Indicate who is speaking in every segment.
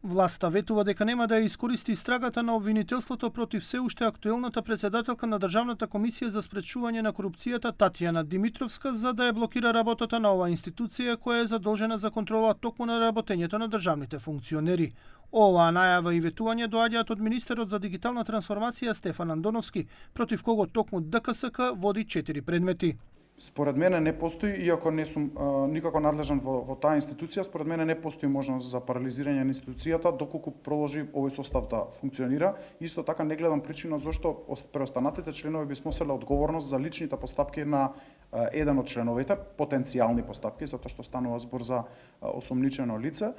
Speaker 1: Власта ветува дека нема да ја искористи истрагата на обвинителството против се уште актуелната председателка на Државната комисија за спречување на корупцијата Татјана Димитровска за да ја блокира работата на оваа институција која е задолжена за контрола токму на работењето на државните функционери. Оваа најава и ветување доаѓаат од министерот за дигитална трансформација Стефан Андоновски, против кого токму ДКСК води 4 предмети.
Speaker 2: Според мене не постои, иако не сум никако надлежен во таа институција, според мене не постои можност за парализирање на институцијата доколку продолжи овој состав да функционира. Исто така не гледам причина зошто преостанатите членови би сноселе одговорност за личните постапки на еден од членовите, потенцијални постапки, затоа што станува збор за осомничено лице,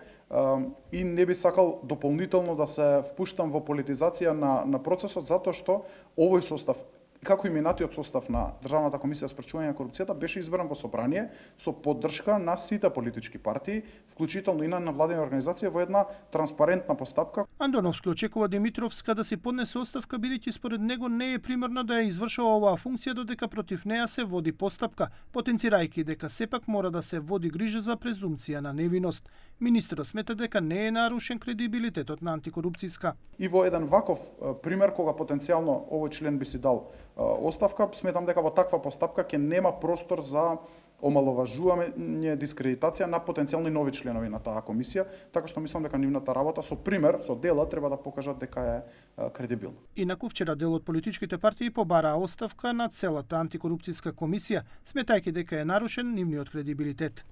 Speaker 2: и не би сакал дополнително да се впуштам во политизација на процесот, затоа што овој состав како и минатиот состав на Државната комисија за спречување на корупцијата беше избран во собрание со поддршка на сите политички партии, вклучително и на невладина организација во една транспарентна постапка.
Speaker 1: Андоновски очекува Димитровска да си поднесе оставка бидејќи според него не е примерно да ја извршува оваа функција додека против неа се води постапка, потенцирајќи дека сепак мора да се води грижа за презумпција на невиност. Министерот смета дека не е нарушен кредибилитетот на антикорупцијска.
Speaker 2: И во еден ваков пример кога потенцијално овој член би си дал оставка, сметам дека во таква постапка ќе нема простор за омаловажување, дискредитација на потенцијални нови членови на таа комисија, така што мислам дека нивната работа со пример, со дела треба да покажат дека е кредибилна.
Speaker 1: Инаку вчера дел од политичките партии побараа оставка на целата антикорупцијска комисија, сметајќи дека е нарушен нивниот кредибилитет.